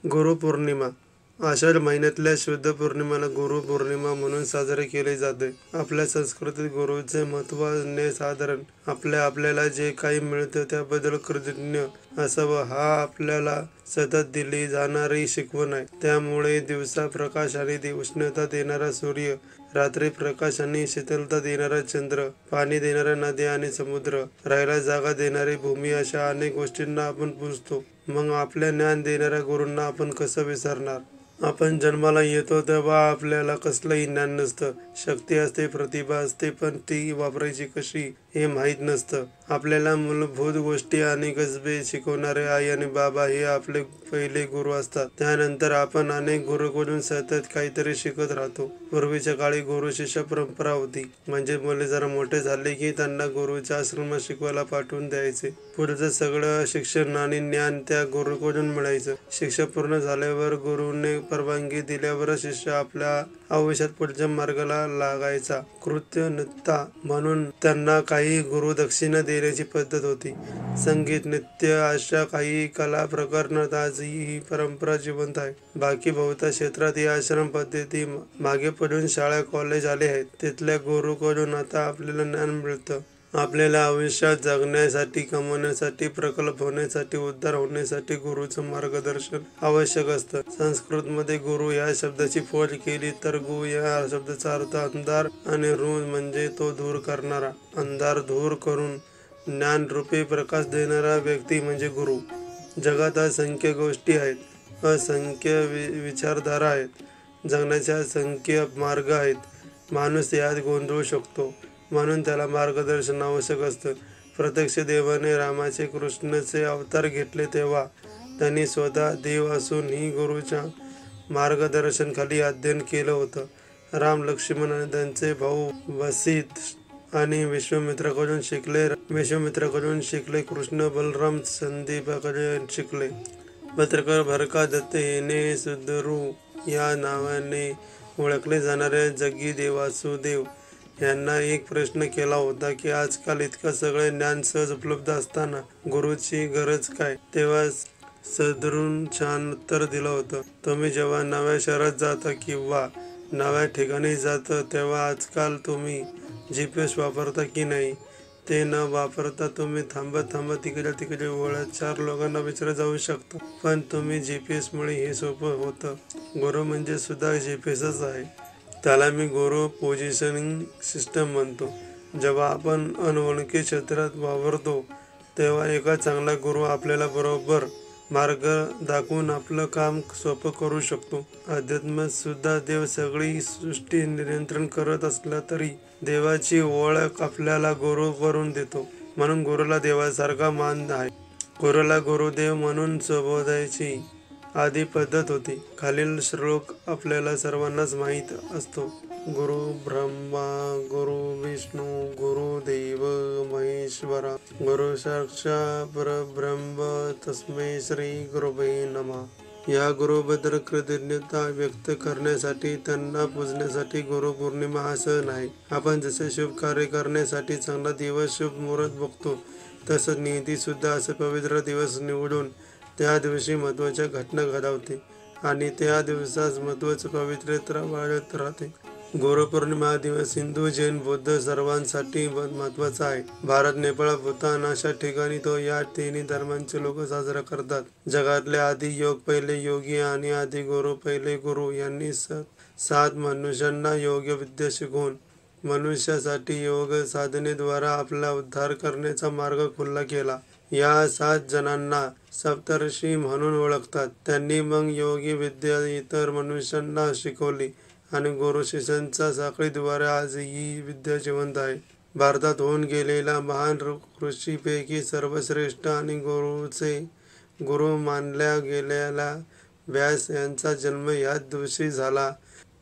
गुरुपौर्णिमा आषाढ महिन्यातल्या शुद्ध पौर्णिमेला गुरुपौर्णिमा म्हणून साजरे केले जाते. आपल्या संस्कृतीत गुरुचे महत्त्व अनन्यसाधारण. आपल्याला जे काही मिळतं त्याबद्दल कृतज्ञ असावं हा आपल्याला सतत दिली जाणारी शिकवण आहे. त्यामुळे दिवसा प्रकाश आणि उष्णता देणारा सूर्य, रात्री प्रकाश आणि शीतलता देणारा चंद्र, पाणी देणाऱ्या नद्या आणि समुद्र, राहायला जागा देणारी भूमी अशा अनेक गोष्टींना आपण पूजतो. मग आपल्या ज्ञान देणाऱ्या गुरूंना आपण कसं विसरणार? आपण जन्माला येतो तेव्हा आपल्याला कसलंही ज्ञान नसतं. शक्ती असते, प्रतिभा असते, पण ती वापरायची कशी हे माहीत नसतं. आपल्याला मूलभूत गोष्टी आणि कसबे शिकवणारे आई आणि बाबा हे आपले पहिले गुरु असतात. त्यानंतर आपण अनेक गुरुकडून सतत काहीतरी शिकत राहतो. पूर्वीच्या काळी गुरु शिष्य परंपरा होती. म्हणजे मुले जरा मोठे झाले की त्यांना गुरुच्या आश्रमात शिकवायला पाठवून द्यायचे. पुढचं सगळं शिक्षण आणि ज्ञान त्या गुरुकडून मिळायचं. शिक्षण पूर्ण झाल्यावर गुरुने परवानगी दिल्यावर शिष्य आपल्या आयुष्यात पुढच्या मार्गाला लागायचा. कृतज्ञता म्हणून त्यांना काही गुरुदक्षिणा देण्याची पद्धत होती. संगीत, नृत्य अशा काही कला प्रकारांत आजही ही परंपरा जिवंत आहे. बाकी बहुतांश क्षेत्रात या आश्रम पद्धती मागे पडून शाळा कॉलेज आले आहेत. तिथल्या गुरुकडून आता आपल्याला ज्ञान मिळतं. आपल्याला आयुष्यात जगण्यासाठी, कमवण्यासाठी, प्रगल्भ होण्यासाठी, उद्धार होण्यासाठी गुरुचं मार्गदर्शन आवश्यक असतं. संस्कृतमध्ये गुरु या शब्दाची फोड केली तर गु या शब्दाचा अर्थ अंधार आणि रु म्हणजे तो दूर करणारा. अंधार दूर करून ज्ञानरूपी प्रकाश देणारा व्यक्ती म्हणजे गुरु. जगात असंख्य गोष्टी आहेत, असंख्य विचारधारा आहेत, जगण्याचे असंख्य मार्ग आहेत. माणूस यात गोंधळू शकतो. म्हणून त्याला मार्गदर्शन आवश्यक असतं. प्रत्यक्ष देवाने रामाचे कृष्णाचे अवतार घेतले तेव्हा त्यांनी स्वतः देव असूनही गुरुच्या मार्गदर्शनाखाली अध्ययन केलं होतं. राम, लक्ष्मण आणि त्यांचे भाऊ वसिष्ठ आणि विश्वामित्राकडून शिकले. कृष्ण बलराम संदीपाकडे शिकले. पत्रकार भरका दत्त याने सुदरू या नावाने ओळखले जाणारे जग्गी वासुदेव यांना एक प्रश्न केला होता की आजकाल इतकं सगळे ज्ञान सहज उपलब्ध असताना गुरुची गरज काय? तेव्हा सदरून छान उत्तर दिलं होतं. तुम्ही जेव्हा नव्या शहरात जाता किंवा नव्या ठिकाणी जाता तेव्हा आजकाल तुम्ही GPS वापरता की नाही? ते न वापरता तुम्ही थांबत तिकडे वळत 4 लोकांना विचारत जाऊ शकता. पण तुम्ही GPS मुळे हे सोपं होतं. गुरु म्हणजे सुद्धा GPSच आहे. त्याला मी गुरु पोझिशनिंग सिस्टम म्हणतो. जेव्हा आपण अनोळखी क्षेत्रात वावरतो तेव्हा एका चांगला गुरु आपल्याला बरोबर मार्ग दाखवून आपलं काम सोपं करू शकतो. अध्यात्मात सुद्धा देव सगळी सृष्टी नियंत्रण करत असला तरी देवाची ओळख आपल्याला गुरु करून देतो. म्हणून गुरुला देवासारखा मान आहे. गुरुला गुरुदेव म्हणून संबोधायची आधी पद्धत होती. खालील श्लोक आपल्याला सर्वांनाच माहीत असतो. गुरु ब्रह्मा गुरु विष्णू गुरुदेव महेश्वरा गुरु साक्षात परब्रह्म तस्मै श्री गुरवे नमः. या गुरुबद्दल कृतज्ञता व्यक्त करण्यासाठी, त्यांना पूजण्यासाठी गुरुपौर्णिमा हा सण आहे. आपण जसे शुभ कार्य करण्यासाठी चांगला दिवस, शुभ मुहूर्त बघतो, तसंच नियती सुद्धा असा पवित्र दिवस निवडून त्या दिवशी महत्त्वाच्या घटना घडवते आणि त्या दिवसास महत्त्वाचं पवित्रता वाढत राहते. गुरुपौर्णिमा हा दिवस हिंदू, जैन, बौद्ध सर्वांसाठी महत्त्वाचा आहे. भारत, नेपाळ, भूतान अशा ठिकाणी तो या तिन्ही धर्मांचे लोक साजरा करतात. जगातले आदी योग पहिले योगी आणि आदी गुरु पहिले गुरु यांनी 7 मनुष्यांना योग्य विद्या शिकवून मनुष्यासाठी योग साधनेद्वारा आपला उद्धार करण्याचा मार्ग खुला केला. या 7 जणांना सप्तर्षी म्हणून ओळखतात. त्यांनी मग योगी विद्या इतर मनुष्यांना शिकवली आणि गुरु शिष्यांच्या साखळीद्वारे आज ही विद्या जिवंत आहे. भारतात होऊन गेलेल्या महान ऋषीपैकी सर्वश्रेष्ठ आणि गुरु मानल्या गेलेल्या व्यास यांचा जन्म याच दिवशी झाला.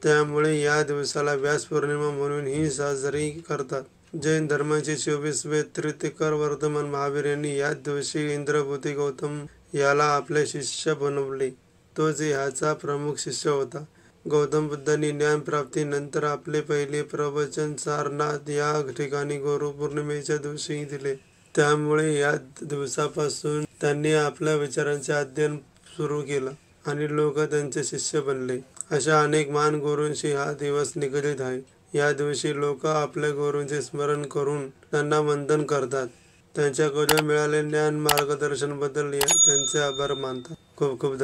त्यामुळे या दिवसाला व्यास पौर्णिमा म्हणूनही साजरी करतात. जैन धर्माचे 24वे तीर्थंकर वर्धमान महावीर यांनी याच दिवशी इंद्रभूती गौतम याला आपले शिष्य बनवले. तोच ह्याचा प्रमुख शिष्य होता. गौतम बुद्धांनी ज्ञानप्राप्तीनंतर आपले पहिले प्रवचन सारनाथ या ठिकाणी गुरुपौर्णिमेच्या दिवशी दिले. त्यामुळे या दिवसापासून त्यांनी आपल्या विचारांचे अध्ययन सुरू केलं. आणि लोक त्यांचे शिष्य बनले. अशा अनेक महान गुरूंशी हा दिवस निगडीत आहे. या दिवशी लोक आपल्या गुरूंचे स्मरण करून त्यांना वंदन करतात. त्यांच्याकडून मिळालेल्या ज्ञान मार्गदर्शनाबद्दल त्यांचे आभार मानतात. खूप खूप धन्यवाद.